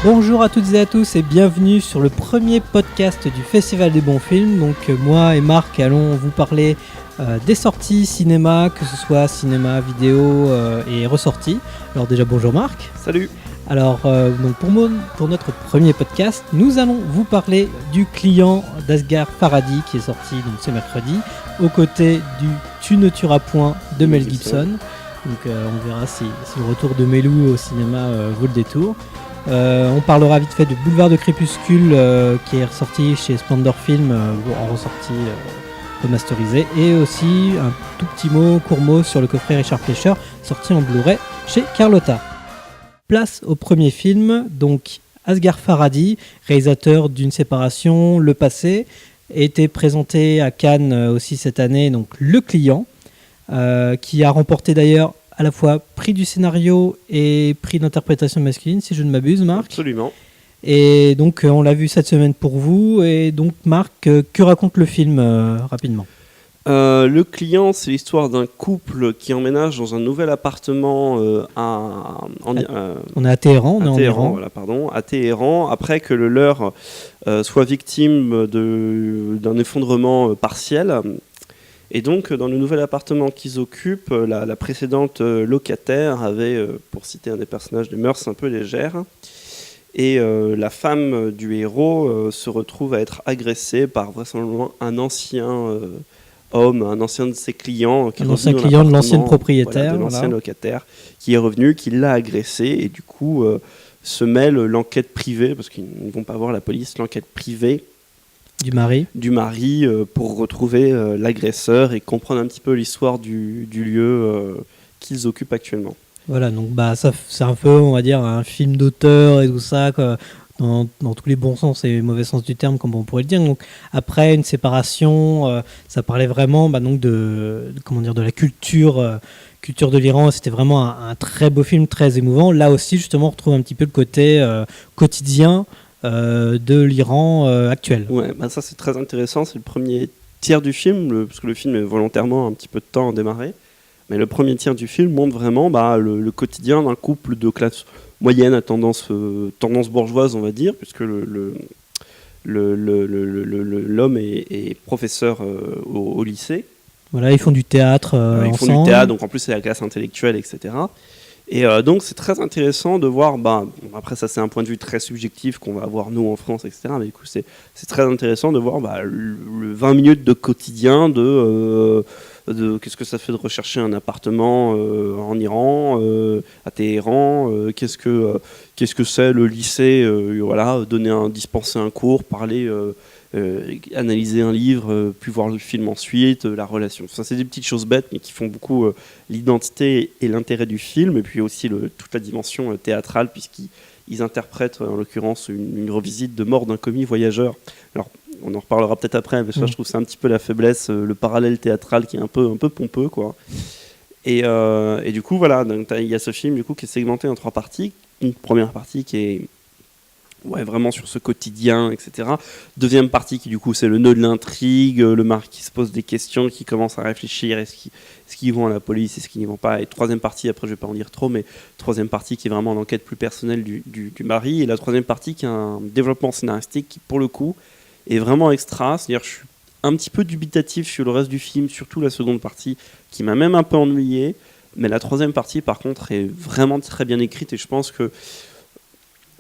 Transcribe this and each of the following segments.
Bonjour à toutes et à tous et bienvenue sur le premier podcast du Festival des bons films. Donc moi et Marc allons vous parler des sorties cinéma, que ce soit cinéma, vidéo et ressorties. Alors déjà bonjour Marc. Salut. Alors donc pour notre premier podcast, nous allons vous parler du Client d'Asghar Farhadi qui est sorti donc ce mercredi, aux côtés du Tu ne tueras point de Mel Gibson. Donc on verra si le retour de Melou au cinéma vaut le détour. On parlera vite fait de Boulevard de Crépuscule qui est ressorti chez Splendor Film en ressortie remasterisée, et aussi un tout petit court mot sur le coffret Richard Fleischer sorti en Blu-ray chez Carlotta. Place au premier film, donc Asghar Farhadi, réalisateur d'une séparation, Le Passé, a été présenté à Cannes aussi cette année, donc Le Client, qui a remporté d'ailleurs à la fois prix du scénario et prix d'interprétation masculine, si je ne m'abuse, Marc. Absolument. Et donc, on l'a vu cette semaine pour vous. Et donc, Marc, que raconte le film rapidement ? Le Client, c'est l'histoire d'un couple qui emménage dans un nouvel appartement on est à Téhéran, on est en Iran. Voilà, pardon, à Téhéran, après que le leur soit victime d'un effondrement partiel. Et donc, dans le nouvel appartement qu'ils occupent, la précédente locataire avait, pour citer un des personnages, des mœurs un peu légères. Et la femme du héros se retrouve à être agressée par vraisemblablement un ancien homme, un ancien de ses clients. Un ancien client de l'ancienne propriétaire. Voilà, de l'ancien locataire, qui est revenu, qui l'a agressé. Et du coup, se mêle l'enquête privée, parce qu'ils ne vont pas voir la police, l'enquête privée du mari pour retrouver l'agresseur et comprendre un petit peu l'histoire du lieu qu'ils occupent actuellement. Voilà, donc ça, c'est un peu, on va dire, un film d'auteur et tout ça, quoi, dans tous les bons sens et mauvais sens du terme, comme on pourrait le dire. Donc, après une séparation, ça parlait vraiment donc de la culture de l'Iran. C'était vraiment un très beau film, très émouvant. Là aussi, justement, on retrouve un petit peu le côté quotidien de l'Iran actuel. Ouais, ça c'est très intéressant. C'est le premier tiers du film, parce que le film est volontairement un petit peu de temps à démarrer. Mais le premier tiers du film montre vraiment le quotidien d'un couple de classe moyenne à tendance bourgeoise, on va dire, puisque l'homme est professeur au lycée. Voilà, ils font du théâtre ensemble. Ils font du théâtre, donc en plus c'est la classe intellectuelle, etc. Et donc c'est très intéressant de voir, après ça c'est un point de vue très subjectif qu'on va avoir nous en France, etc. Mais du coup c'est très intéressant de voir le 20 minutes de quotidien de qu'est-ce que ça fait de rechercher un appartement en Iran, à Téhéran, qu'est-ce que c'est le lycée, dispenser un cours, parler, analyser un livre, puis voir le film ensuite, la relation. Enfin, c'est des petites choses bêtes, mais qui font beaucoup l'identité et l'intérêt du film, et puis aussi toute la dimension théâtrale, puisqu'ils interprètent, en l'occurrence, une revisite de Mort d'un commis voyageur. Alors, on en reparlera peut-être après, mais ça, je trouve que c'est un petit peu la faiblesse, le parallèle théâtral qui est un peu pompeux, quoi. Et du coup, voilà, il y a ce film du coup, qui est segmenté en 3 parties. Une première partie qui est vraiment sur ce quotidien, etc. Deuxième partie qui du coup c'est le nœud de l'intrigue, le mari qui se pose des questions, qui commence à réfléchir, est-ce qu'ils vont à la police, est-ce qu'ils n'y vont pas. Et troisième partie, après je vais pas en dire trop, mais troisième partie qui est vraiment l'enquête plus personnelle du mari. Et la troisième partie qui est un développement scénaristique qui pour le coup est vraiment extra. C'est-à-dire je suis un petit peu dubitatif sur le reste du film, surtout la seconde partie qui m'a même un peu ennuyé. Mais la troisième partie par contre est vraiment très bien écrite, et je pense que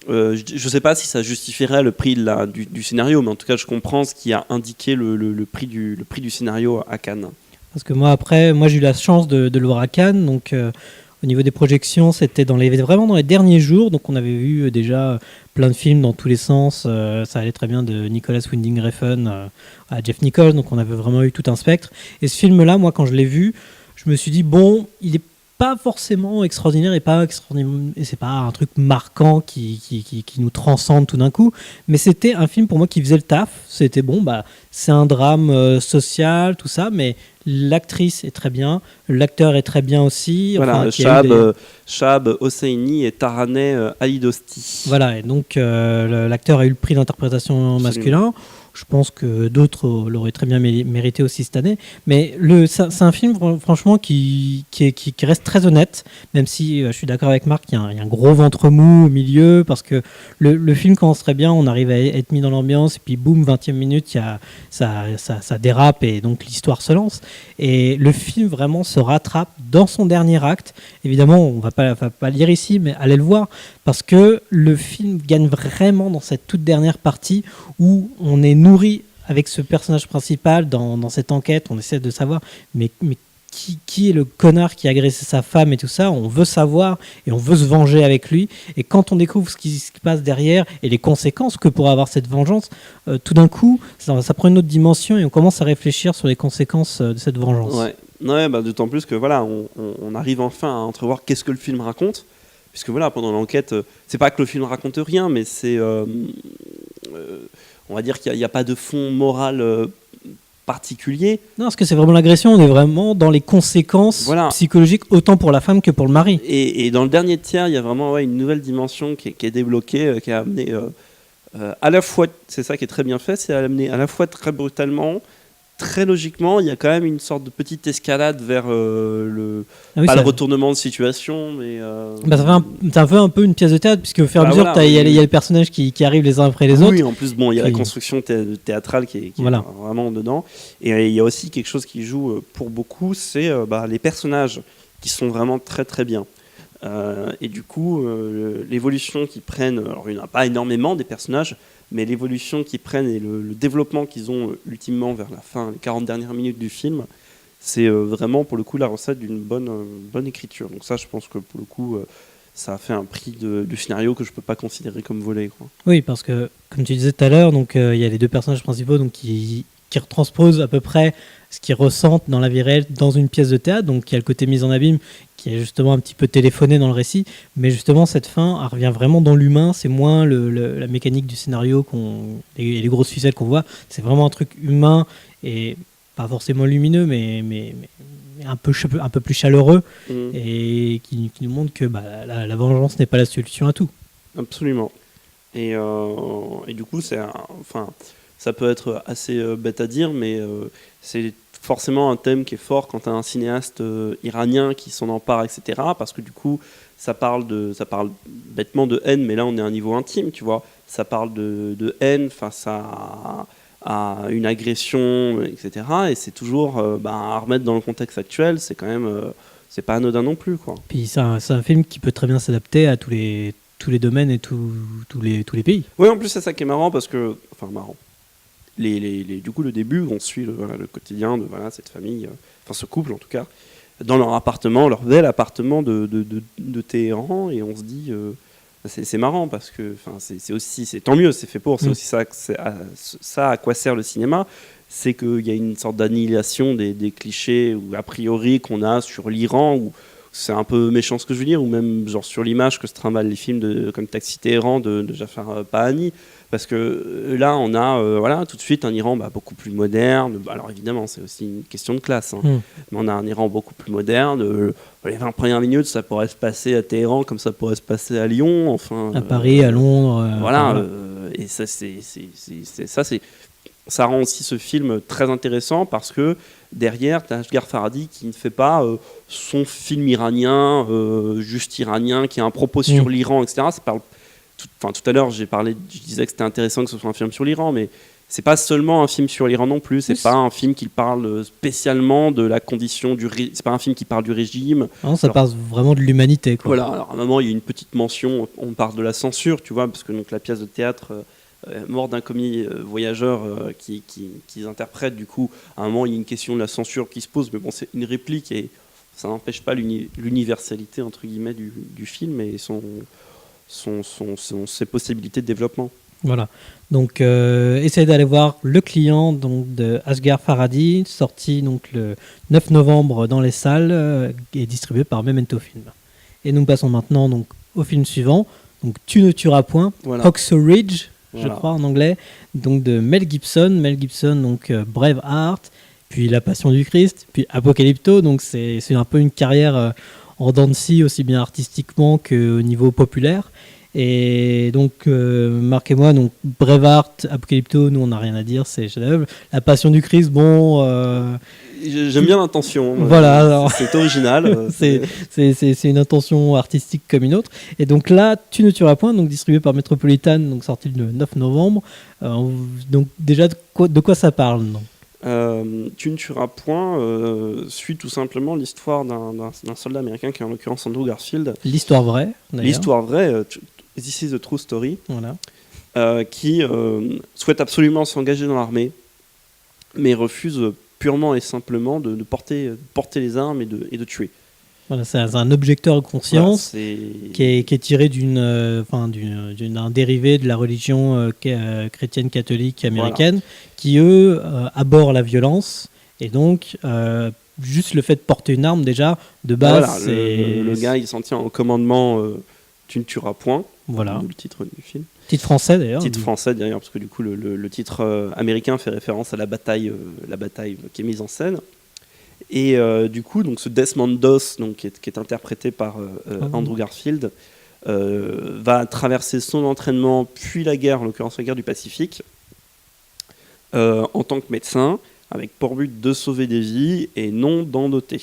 je ne sais pas si ça justifierait le prix du scénario, mais en tout cas je comprends ce qui a indiqué le prix du scénario à Cannes. Parce que moi j'ai eu la chance de le voir à Cannes, donc au niveau des projections c'était vraiment dans les derniers jours, donc on avait vu déjà plein de films dans tous les sens, ça allait très bien de Nicolas Winding Refn à Jeff Nichols, donc on avait vraiment eu tout un spectre. Et ce film là, moi quand je l'ai vu, je me suis dit il est pas forcément extraordinaire et c'est pas un truc marquant qui nous transcende tout d'un coup, mais c'était un film pour moi qui faisait le taf. C'était c'est un drame social, tout ça, mais l'actrice est très bien, l'acteur est très bien aussi. Voilà, Shahab Hosseini et Taraneh Ali Dosti. Voilà, et donc l'acteur a eu le prix d'interprétation masculin. Je pense que d'autres l'auraient très bien mérité aussi cette année. Mais c'est un film, franchement, qui reste très honnête, même si je suis d'accord avec Marc, il y a un gros ventre mou au milieu, parce que le film commence très bien, on arrive à être mis dans l'ambiance, et puis boum, 20e minute, ça dérape, et donc l'histoire se lance. Et le film vraiment se rattrape dans son dernier acte. Évidemment, on va pas lire ici, mais allez le voir, parce que le film gagne vraiment dans cette toute dernière partie où on est nourri avec ce personnage principal dans cette enquête. On essaie de savoir, mais qui est le connard qui a agressé sa femme et tout ça. On veut savoir et on veut se venger avec lui. Et quand on découvre ce qui se passe derrière et les conséquences que pourrait avoir cette vengeance, tout d'un coup, ça prend une autre dimension et on commence à réfléchir sur les conséquences de cette vengeance. Ouais, d'autant plus que voilà, on arrive enfin à entrevoir qu'est-ce que le film raconte. Puisque voilà, pendant l'enquête, c'est pas que le film raconte rien, mais c'est, on va dire qu'il n'y a pas de fond moral particulier. Non, parce que c'est vraiment l'agression, on est vraiment dans les conséquences psychologiques, autant pour la femme que pour le mari. Et dans le dernier tiers, il y a vraiment une nouvelle dimension qui est débloquée, qui a amené à la fois, c'est ça qui est très bien fait, c'est amené à la fois très brutalement, très logiquement, il y a quand même une sorte de petite escalade vers le retournement de situation, mais ça fait un peu une pièce de théâtre, puisque au fur et à mesure, il y a les personnages qui arrivent les uns après les autres. Oui, en plus, il y a la construction théâtrale qui est vraiment dedans. Et il y a aussi quelque chose qui joue pour beaucoup, c'est les personnages qui sont vraiment très très bien. Et du coup, l'évolution qu'ils prennent, alors il n'y en a pas énormément des personnages, mais l'évolution qu'ils prennent et le développement qu'ils ont ultimement vers la fin, les 40 dernières minutes du film, c'est vraiment pour le coup la recette d'une bonne écriture. Donc ça, je pense que pour le coup, ça a fait un prix du scénario que je ne peux pas considérer comme volé, quoi. Oui, parce que comme tu disais tout à l'heure, donc il y a les deux personnages principaux donc qui retransposent à peu près ce qu'ils ressentent dans la vie réelle dans une pièce de théâtre. Donc il y a le côté mise en abîme qui est justement un petit peu téléphoné dans le récit, mais justement cette fin elle revient vraiment dans l'humain. C'est moins la mécanique du scénario et les grosses ficelles qu'on voit. C'est vraiment un truc humain et pas forcément lumineux, mais un peu plus chaleureux et qui nous montre que la vengeance n'est pas la solution à tout. Absolument. Et du coup, ça peut être assez bête à dire, mais c'est forcément un thème qui est fort quand tu as un cinéaste iranien qui s'en empare, etc. Parce que du coup, ça parle bêtement de haine, mais là on est à un niveau intime, tu vois. Ça parle de haine face à une agression, etc. Et c'est toujours à remettre dans le contexte actuel, c'est quand même c'est pas anodin non plus, quoi. Puis c'est un film qui peut très bien s'adapter à tous les domaines et tous les pays. Oui, en plus c'est ça qui est marrant parce que, enfin marrant. Du coup, le début, on suit le quotidien de cette famille, ce couple en tout cas, dans leur appartement, leur bel appartement de Téhéran, et on se dit, c'est marrant parce que, c'est tant mieux, c'est fait pour, c'est aussi ça à quoi sert le cinéma, c'est qu'il y a une sorte d'annihilation des clichés ou a priori qu'on a sur l'Iran, où c'est un peu méchant ce que je veux dire, ou même genre sur l'image que se trimballent les films comme Taxi Téhéran de Jafar Pahani. Parce que là, on a tout de suite un Iran beaucoup plus moderne. Alors évidemment, c'est aussi une question de classe. Mais on a un Iran beaucoup plus moderne. Les 20 premières minutes, ça pourrait se passer à Téhéran comme ça pourrait se passer à Lyon. Enfin, à Paris, à Londres. Et ça, ça rend aussi ce film très intéressant parce que derrière, tu as Asghar Farhadi qui ne fait pas son film iranien, juste iranien, qui a un propos sur l'Iran, etc. Ça parle. Tout à l'heure, je disais que c'était intéressant que ce soit un film sur l'Iran, mais c'est pas seulement un film sur l'Iran non plus. C'est pas un film qui parle spécialement de la condition c'est pas un film qui parle du régime. Non, ça parle vraiment de l'humanité, quoi. Voilà. Alors à un moment, il y a une petite mention. On parle de la censure, tu vois, parce que donc la pièce de théâtre Mort d'un commis voyageur qu'ils interprètent, du coup, à un moment, il y a une question de la censure qui se pose, mais bon, c'est une réplique et ça n'empêche pas l'universalité entre guillemets du film et ses possibilités de développement. Voilà. Donc, essayez d'aller voir Le Client donc, de Asghar Farhadi, sorti donc, le 9 novembre dans les salles et distribué par Memento Film. Et nous passons maintenant donc, au film suivant, donc Tu ne tueras point, Hacksaw Ridge, je crois en anglais, donc de Mel Gibson. Mel Gibson, donc Braveheart, puis La Passion du Christ, puis Apocalypto. Donc, c'est un peu une carrière en dents de scie, aussi bien artistiquement qu'au niveau populaire. Et donc, Marc et moi, donc Braveheart, Apocalypto, nous on n'a rien à dire, c'est chef-d'œuvre. La Passion du Christ, bon. J'aime bien l'intention. Voilà, alors. C'est original. C'est une intention artistique comme une autre. Et donc là, Tu ne tueras point, donc distribué par Metropolitan, donc sorti le 9 novembre. Donc déjà, de quoi ça parle, non? Tu ne tueras point suit tout simplement l'histoire d'un soldat américain qui est en l'occurrence Andrew Garfield. L'histoire vraie, d'ailleurs. L'histoire vraie, This is a true story. Voilà. Qui souhaite absolument s'engager dans l'armée, mais refuse purement et simplement de porter les armes et de tuer. Voilà, c'est un objecteur de conscience voilà, qui est tiré d'un dérivé de la religion chrétienne catholique américaine, voilà. Qui eux abhorrent la violence, et donc juste le fait de porter une arme déjà de base. Voilà, le gars il s'en tient au commandement Tu ne tueras point. Voilà. Le titre du film. Titre français d'ailleurs. Titre français d'ailleurs, parce que du coup le titre américain fait référence à la bataille qui est mise en scène. Et du coup, donc ce Desmond Doss, donc, qui est interprété par Andrew Garfield, va traverser son entraînement, puis la guerre, en l'occurrence la guerre du Pacifique, en tant que médecin, avec pour but de sauver des vies et non d'endoter.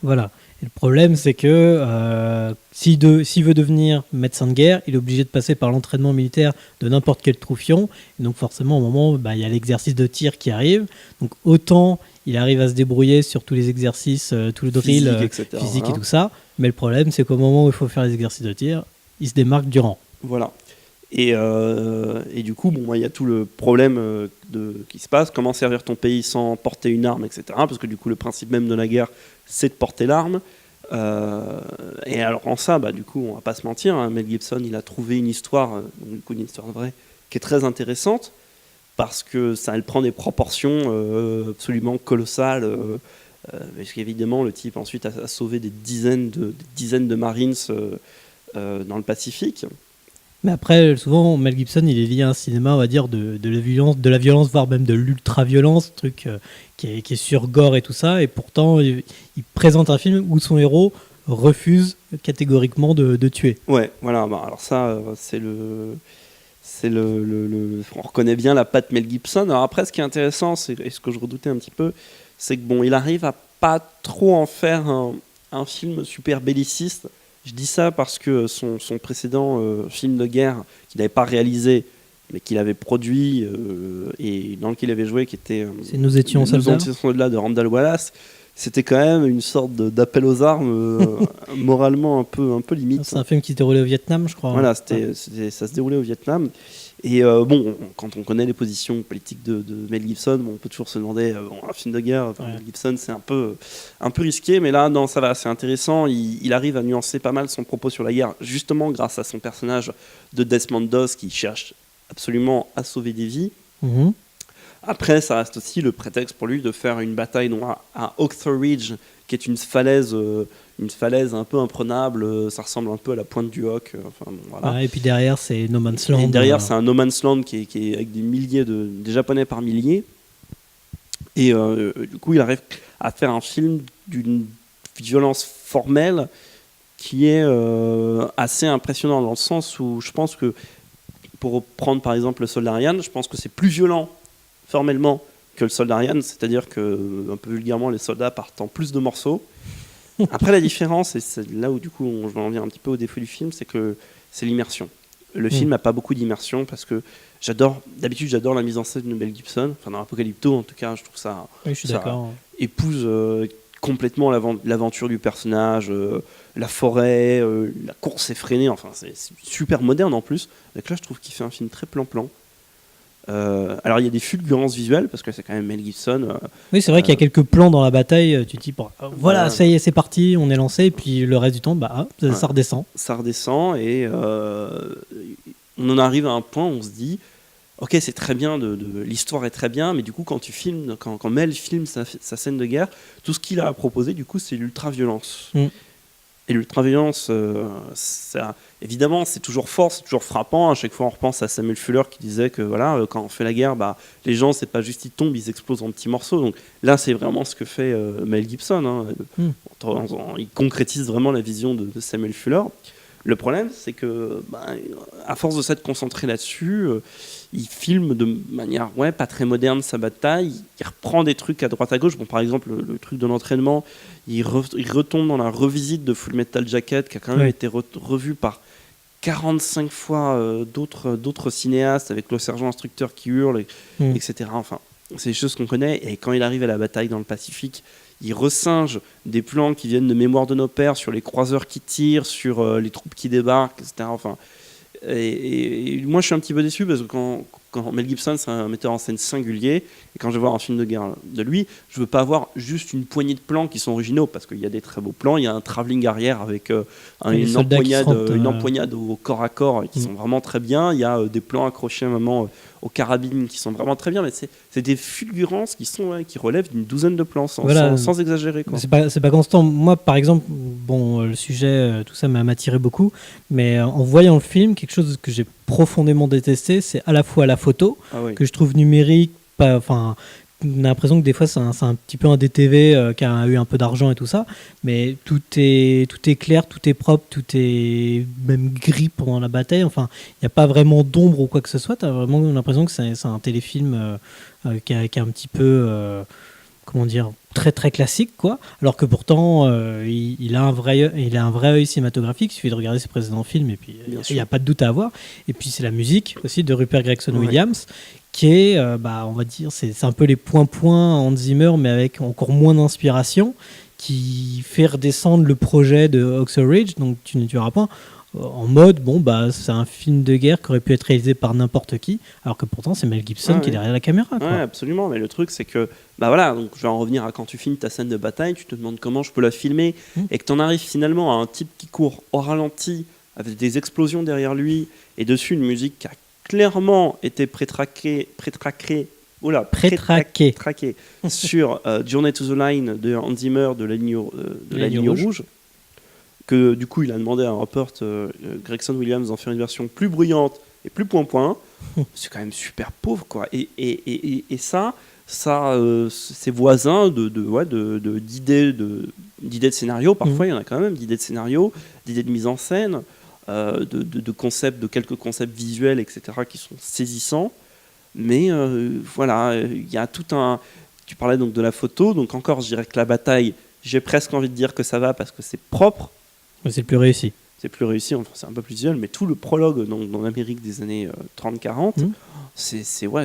Voilà. Et le problème, c'est que s'il veut devenir médecin de guerre, il est obligé de passer par l'entraînement militaire de n'importe quel troufion. Et donc forcément, au moment, il y a l'exercice de tir qui arrive. Donc autant il arrive à se débrouiller sur tous les exercices, tout le drill physique et tout ça. Mais le problème, c'est qu'au moment où il faut faire les exercices de tir, il se démarque du rang. Voilà. Et du coup, il y a tout le problème qui se passe. Comment servir ton pays sans porter une arme, etc. Parce que du coup, le principe même de la guerre, c'est de porter l'arme. Et alors en ça, du coup, on va pas se mentir, hein, Mel Gibson, il a trouvé une histoire, du coup, une histoire vraie, qui est très intéressante, parce que elle prend des proportions absolument colossales. Parce qu'évidemment, le type ensuite a sauvé des dizaines de Marines dans le Pacifique. Mais après, souvent, Mel Gibson, il est lié à un cinéma, on va dire, de la violence, voire même de l'ultra-violence, truc qui est sur gore et tout ça. Et pourtant, il présente un film où son héros refuse catégoriquement de tuer. Ouais, voilà. Alors ça, on reconnaît bien la patte Mel Gibson. Alors après, ce qui est intéressant, et ce que je redoutais un petit peu, c'est que il arrive à pas trop en faire un film super belliciste. Je dis ça parce que son précédent film de guerre qu'il n'avait pas réalisé, mais qu'il avait produit et dans lequel il avait joué, qui était Nous étions soldats de Randall Wallace, c'était quand même une sorte d'appel aux armes moralement un peu limite. C'est un film qui se déroulait au Vietnam, je crois. Voilà, ça se déroulait au Vietnam. Et quand on connaît les positions politiques de Mel Gibson, on peut toujours se demander, un film de guerre, Mel Gibson, c'est un peu risqué, mais là, non, ça va, c'est intéressant. Il arrive à nuancer pas mal son propos sur la guerre, justement grâce à son personnage de Desmond Doss qui cherche absolument à sauver des vies. Mm-hmm. Après, ça reste aussi le prétexte pour lui de faire une bataille à Oxford Ridge, qui est une falaise un peu imprenable. Ça ressemble un peu à la pointe du Hoc. Voilà. Et puis derrière, c'est No Man's Land. Et derrière, c'est un No Man's Land qui est avec des Japonais par milliers. Et du coup, il arrive à faire un film d'une violence formelle qui est assez impressionnant dans le sens où je pense que, pour reprendre par exemple le Soldat Ryan, je pense que c'est plus violent formellement que le Soldat Ryan, c'est-à-dire que, un peu vulgairement, les soldats partent en plus de morceaux. Après, la différence, et c'est là où du coup je vais en venir un petit peu au défaut du film, c'est que c'est l'immersion. Le film n'a pas beaucoup d'immersion parce que d'habitude j'adore la mise en scène de Mel Gibson, enfin dans Apocalypto en tout cas, je trouve ça, oui, je suis d'accord. Épouse complètement l'aventure du personnage, la forêt, la course effrénée, enfin c'est super moderne en plus. Donc là je trouve qu'il fait un film très plan-plan. Alors il y a des fulgurances visuelles parce que c'est quand même Mel Gibson. Oui, c'est vrai qu'il y a quelques plans dans la bataille. Tu te dis, voilà, ça y est, c'est parti, on est lancé. Et puis le reste du temps, ça redescend. Ça redescend et on en arrive à un point où on se dit, ok, c'est très bien, l'histoire est très bien, mais du coup quand tu filmes, quand Mel filme sa scène de guerre, tout ce qu'il a à proposer, du coup, c'est l'ultra-violence. Et l'ultra-violence, évidemment, c'est toujours fort, c'est toujours frappant. À chaque fois, on repense à Samuel Fuller qui disait que voilà, quand on fait la guerre, les gens, c'est pas juste ils tombent, ils explosent en petits morceaux. Donc là, c'est vraiment ce que fait Mel Gibson. Il concrétise vraiment la vision de Samuel Fuller. Le problème, c'est que, à force de s'être concentré là-dessus, il filme de manière pas très moderne sa bataille. Il reprend des trucs à droite à gauche. Bon, par exemple, le truc de l'entraînement, il retombe dans la revisite de Full Metal Jacket, qui a quand même été revu par 45 fois d'autres cinéastes, avec le sergent instructeur qui hurle, etc. Enfin, c'est des choses qu'on connaît. Et quand il arrive à la bataille dans le Pacifique, il resinge des plans qui viennent de Mémoire de nos pères sur les croiseurs qui tirent, sur les troupes qui débarquent, etc. Enfin, et moi, je suis un petit peu déçu parce que quand Mel Gibson, c'est un metteur en scène singulier, et quand je vais voir un film de guerre de lui, je veux pas avoir juste une poignée de plans qui sont originaux, parce qu'il y a des très beaux plans. Il y a un travelling arrière avec une empoignade au corps à corps qui sont vraiment très bien. Il y a des plans accrochés à un moment aux carabines qui sont vraiment très bien, mais c'est des fulgurances qui relèvent d'une douzaine de plans sans exagérer, quoi. C'est pas constant. Moi, par exemple, le sujet, tout ça m'a attiré beaucoup, mais en voyant le film, quelque chose que j'ai profondément détesté, c'est à la fois la photo, que je trouve numérique, on a l'impression que des fois c'est un petit peu un DTV qui a eu un peu d'argent et tout ça, mais tout est clair, tout est propre, tout est même gris pendant la bataille. Enfin, il n'y a pas vraiment d'ombre ou quoi que ce soit. Tu as vraiment l'impression que c'est un téléfilm qui est un petit peu très très classique, quoi. Alors que pourtant il a un vrai œil cinématographique. Il suffit de regarder ses précédents films et puis il n'y a pas de doute à avoir. Et puis c'est la musique aussi de Rupert Gregson Williams, qui est on va dire c'est un peu les points Hans Zimmer, mais avec encore moins d'inspiration, qui fait redescendre le projet de Hacksaw Ridge, donc Tu ne tueras point, en mode c'est un film de guerre qui aurait pu être réalisé par n'importe qui, alors que pourtant c'est Mel Gibson qui est derrière la caméra, quoi. Ouais, absolument. Mais le truc, c'est que donc je vais en revenir à quand tu filmes ta scène de bataille, tu te demandes comment je peux la filmer, et que tu en arrives finalement à un type qui court au ralenti avec des explosions derrière lui et dessus une musique qui a clairement été prétraquée sur Journey to the Line de Hans Zimmer de la ligne rouge. Que du coup il a demandé à Rupert Gregson Williams d'en faire une version plus bruyante et plus point. C'est quand même super pauvre, quoi. Et ça ses voisins d'idées de scénario, parfois il y en a quand même, d'idées de scénario, d'idées de mise en scène, de concepts, de quelques concepts visuels, etc., qui sont saisissants. Mais il y a tout un... Tu parlais donc de la photo, donc encore je dirais que la bataille, j'ai presque envie de dire que ça va parce que c'est propre. C'est le plus réussi. C'est plus réussi, enfin, c'est un peu plus visuel, mais tout le prologue dans l'Amérique des années 30-40, c'est... Oui,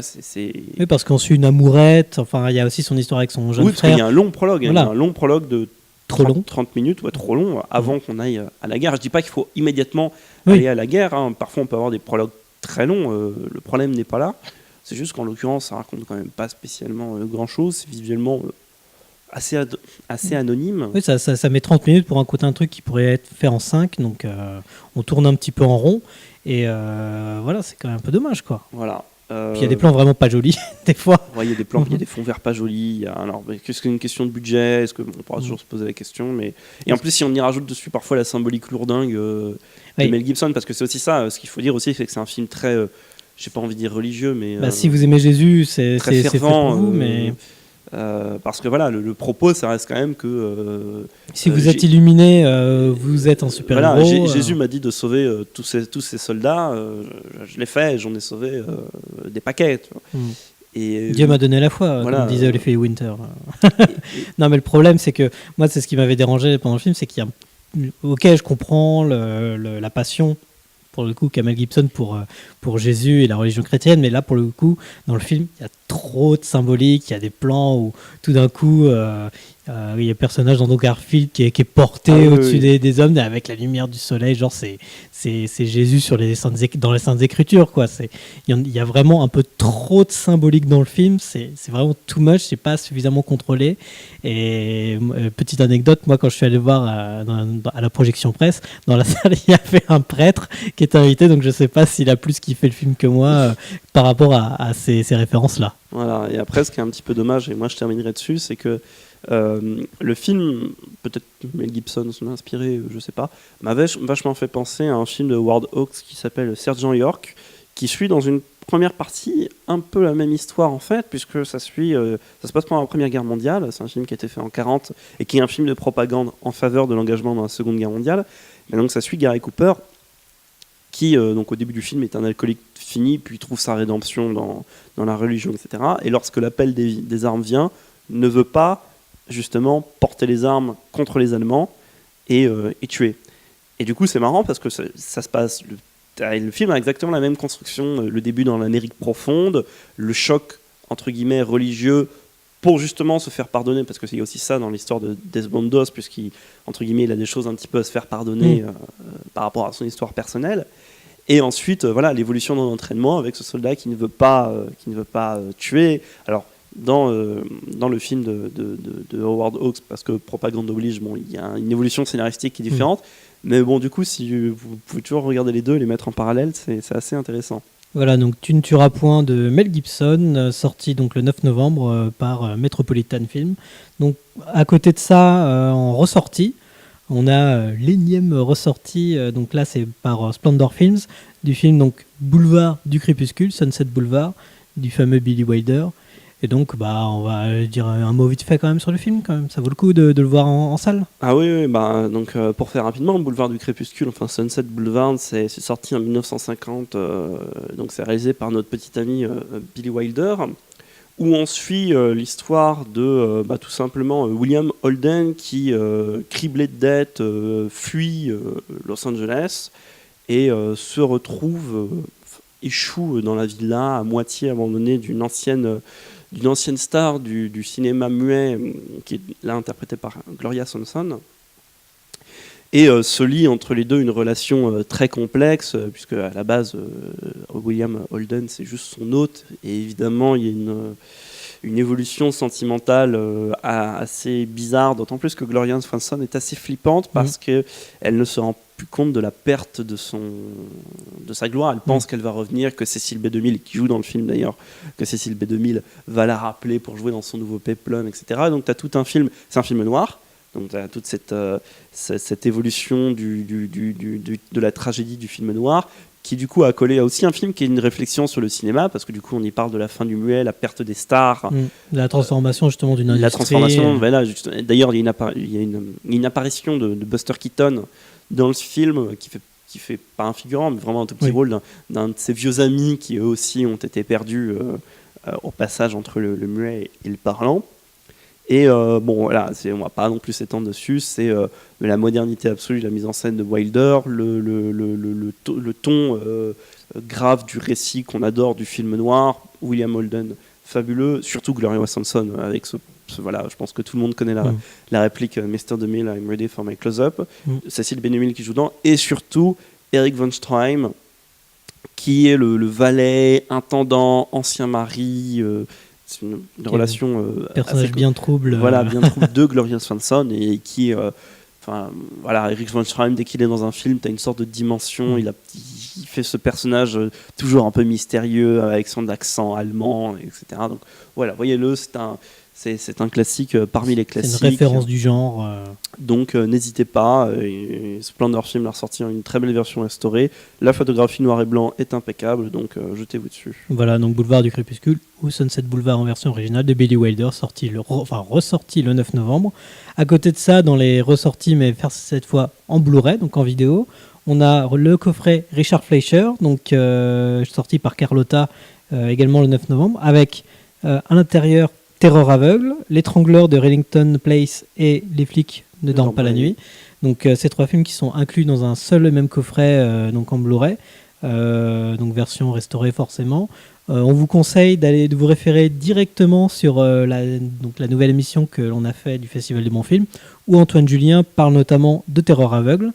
parce qu'on suit une amourette, enfin, il y a aussi son histoire avec son jeune frère. Oui, parce qu'il y a un long prologue, il y a un long prologue de 30 minutes, trop long, avant qu'on aille à la guerre. Je dis pas qu'il faut immédiatement aller à la guerre, hein. Parfois on peut avoir des prologues très longs, le problème n'est pas là. C'est juste qu'en l'occurrence, ça raconte quand même pas spécialement grand-chose, c'est visuellement... assez anonyme. Oui, ça met 30 minutes pour un truc qui pourrait être fait en 5, donc on tourne un petit peu en rond, et c'est quand même un peu dommage, quoi. Voilà. Puis il y a des plans vraiment pas jolis, des fois. Il y a des plans, il y a des fonds verts pas jolis. Est-ce que c'est une question de budget ? Est-ce qu'on pourra toujours se poser la question, mais... Et en plus, si on y rajoute dessus parfois la symbolique lourdingue de Mel Gibson, parce que c'est aussi ça, ce qu'il faut dire aussi, c'est que c'est un film très, j'ai pas envie de dire religieux, mais... si vous aimez Jésus, c'est fervent, fait pour vous, mais... parce que le propos, ça reste quand même que si vous êtes illuminé, vous êtes un super-héros. Jésus m'a dit de sauver tous ces soldats, je l'ai fait, j'en ai sauvé des paquets, tu vois. Et Dieu m'a donné la foi, comme disait Olivia Winter. Non, mais le problème, c'est que moi, c'est ce qui m'avait dérangé pendant le film, c'est qu'il y a... Ok, je comprends la passion, pour le coup, qu'a Mel Gibson pour Jésus et la religion chrétienne, mais là, pour le coup, dans le film, il y a trop de symbolique, il y a des plans où tout d'un coup il y a un personnage dans Garfield qui est porté au-dessus des hommes avec la lumière du soleil, genre c'est Jésus dans les Saintes Écritures, quoi. Il y a vraiment un peu trop de symbolique dans le film, c'est vraiment too much, c'est pas suffisamment contrôlé. Et petite anecdote, moi quand je suis allé voir à la projection presse, dans la salle il y avait un prêtre qui était invité, donc je sais pas s'il a plus kiffé le film que moi par rapport à ces références-là. Voilà, et après, ce qui est un petit peu dommage, et moi je terminerai dessus, c'est que le film, peut-être Mel Gibson s'en a inspiré, je sais pas, m'avait vachement fait penser à un film de Howard Hawks qui s'appelle Sergent York, qui suit dans une première partie un peu la même histoire en fait, puisque ça se passe pendant la Première Guerre mondiale. C'est un film qui a été fait en 40 et qui est un film de propagande en faveur de l'engagement dans la Seconde Guerre mondiale. Mais donc ça suit Gary Cooper, qui donc au début du film est un alcoolique fini, puis trouve sa rédemption dans la religion, etc. Et lorsque l'appel des armes vient, ne veut pas justement porter les armes contre les Allemands et tuer. Et du coup c'est marrant parce que ça se passe... Le film a exactement la même construction, le début dans l'Amérique profonde, le choc entre guillemets religieux pour justement se faire pardonner, parce que c'est aussi ça dans l'histoire de Desmond Doss, puisqu'il entre guillemets il a des choses un petit peu à se faire pardonner par rapport à son histoire personnelle. Et ensuite voilà l'évolution dans l'entraînement avec ce soldat qui ne veut pas tuer. Alors dans le film de Howard Hawks, parce que propagande oblige, bon, il y a une évolution scénaristique qui est différente. Mais bon, du coup, si vous pouvez toujours regarder les deux et les mettre en parallèle, c'est assez intéressant. Voilà, donc Tu ne tueras point de Mel Gibson, sorti donc le 9 novembre par Metropolitan Film. Donc à côté de ça, en ressortie, on a l'énième ressortie, donc là c'est par Splendor Films, du film donc Boulevard du Crépuscule, Sunset Boulevard, du fameux Billy Wilder. Et donc, on va dire un mot vite fait quand même sur le film. Quand même. Ça vaut le coup de le voir en salle. Ah oui, donc pour faire rapidement, Boulevard du Crépuscule, enfin Sunset Boulevard, c'est sorti en 1950. Donc c'est réalisé par notre petit ami Billy Wilder, où on suit l'histoire de tout simplement William Holden qui, criblé de dettes, fuit Los Angeles et se retrouve échoue dans la villa à moitié abandonnée d'une ancienne star du cinéma muet, qui est là interprétée par Gloria Swanson. Et se lie entre les deux une relation très complexe, puisque à la base, William Holden, c'est juste son hôte. Et évidemment, il y a une évolution sentimentale assez bizarre, d'autant plus que Gloria Swanson est assez flippante, parce qu'elle ne se rend plus compte de la perte de sa gloire. Elle pense qu'elle va revenir, que Cécile B2000, qui joue dans le film d'ailleurs, que Cécile B2000 va la rappeler pour jouer dans son nouveau Peplum, etc. Donc tu as tout un film, c'est un film noir, donc tu as toute cette évolution de la tragédie du film noir, qui du coup a collé à aussi un film qui est une réflexion sur le cinéma, parce que du coup on y parle de la fin du muet, la perte des stars, la transformation justement d'une industrie. La transformation, voilà, d'ailleurs il y a une apparition de Buster Keaton dans le film qui fait pas un figurant, mais vraiment un tout petit rôle d'un de ses vieux amis qui eux aussi ont été perdus au passage entre le muet et le parlant. Et voilà, on va pas non plus s'étendre dessus, c'est la modernité absolue de la mise en scène de Wilder, le ton grave du récit qu'on adore du film noir, William Holden fabuleux, surtout Gloria Swanson avec voilà, je pense que tout le monde connaît la réplique Mr. DeMille, I'm ready for my close-up, Cécile B2000 qui joue dedans, et surtout Eric von Stroheim qui est le valet, intendant, ancien mari. C'est une relation personnage bien trouble, voilà, bien trouble de Gloria Swanson, et qui voilà, Eric von Stroheim, dès qu'il est dans un film, tu as une sorte de dimension. Il fait ce personnage toujours un peu mystérieux avec son accent allemand, etc. Donc voilà, voyez-le, c'est un classique parmi les classiques. C'est une référence du genre. Donc n'hésitez pas. Splendor Film l'a ressorti en une très belle version restaurée. La photographie noir et blanc est impeccable, donc jetez-vous dessus. Voilà, donc Boulevard du Crépuscule ou Sunset Boulevard en version originale de Billy Wilder, ressorti le 9 novembre. À côté de ça, dans les ressorties, mais faire cette fois en Blu-ray, donc en vidéo, on a le coffret Richard Fleischer, donc sorti par Carlotta également le 9 novembre, avec à l'intérieur Terreur aveugle, L'étrangleur de Rillington Place et Les flics ne dorment pas la nuit. Donc ces trois films qui sont inclus dans un seul et même coffret, donc en Blu-ray, donc version restaurée forcément. On vous conseille de vous référer directement sur la nouvelle émission que l'on a fait du Festival des bons films, où Antoine Julien parle notamment de Terreur aveugle.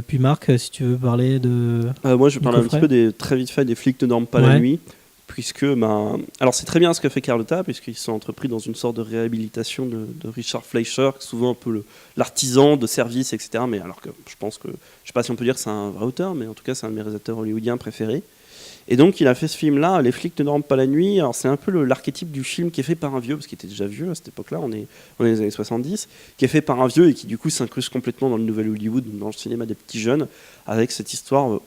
Puis Marc, si tu veux parler de... moi je parle un petit peu très vite fait des flics ne dorment pas la nuit. Puisque, alors c'est très bien ce que fait Carlotta, puisqu'ils sont entrepris dans une sorte de réhabilitation de Richard Fleischer, souvent un peu l'artisan de service, etc. Mais alors que je pense que, je sais pas si on peut dire que c'est un vrai auteur, mais en tout cas c'est un de mes réalisateurs hollywoodiens préférés. Et donc il a fait ce film-là, Les flics ne dorment pas la nuit. Alors c'est un peu l'archétype du film qui est fait par un vieux, parce qu'il était déjà vieux à cette époque-là, on est dans les années 70, qui est fait par un vieux et qui du coup s'incruste complètement dans le nouvel Hollywood, dans le cinéma des petits jeunes, avec cette histoire...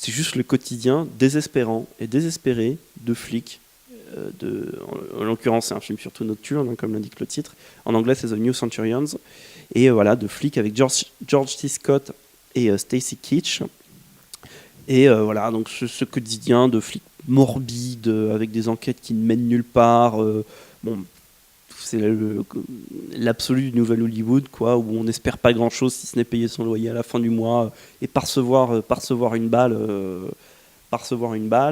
c'est juste le quotidien désespérant et désespéré de flics. En l'occurrence, c'est un film surtout nocturne, hein, comme l'indique le titre. En anglais, c'est The New Centurions. Et voilà, de flics avec George T. Scott et Stacy Keach. Et voilà, donc ce quotidien de flics morbides, avec des enquêtes qui ne mènent nulle part. Bon, c'est l'absolu du nouvel Hollywood, quoi, où on n'espère pas grand-chose si ce n'est payer son loyer à la fin du mois et percevoir une balle.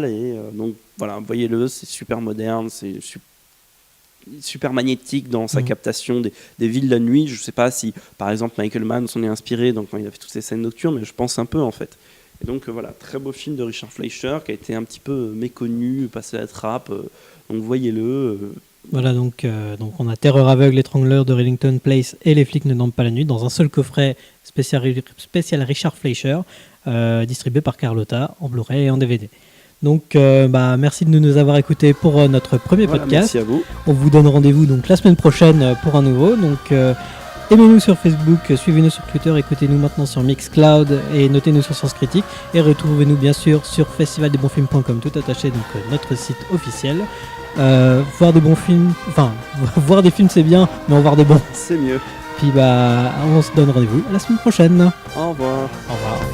Et donc voilà, voyez-le, c'est super moderne, c'est super magnétique dans sa captation des villes la nuit. Je ne sais pas si, par exemple, Michael Mann s'en est inspiré quand il a fait toutes ces scènes nocturnes, mais je pense un peu en fait. Et donc voilà, très beau film de Richard Fleischer qui a été un petit peu méconnu, passé à la trappe. Donc voyez-le. Voilà, donc on a Terreur aveugle, Étrangleur de Rillington Place et Les flics ne dorment pas la nuit dans un seul coffret spécial Richard Fleischer, distribué par Carlotta en Blu-ray et en DVD. Donc merci de nous avoir écoutés pour notre premier podcast. Merci à vous. On vous donne rendez-vous donc la semaine prochaine pour un nouveau. Donc aimez-nous sur Facebook, suivez-nous sur Twitter, écoutez-nous maintenant sur Mixcloud et notez-nous sur Sens Critique. Et retrouvez-nous bien sûr sur festivaldesbonsfilms.com, tout attaché, donc notre site officiel. Voir des bons films, enfin voir des films c'est bien, mais en voir des bons c'est mieux. Puis on se donne rendez-vous la semaine prochaine. Au revoir. Au revoir.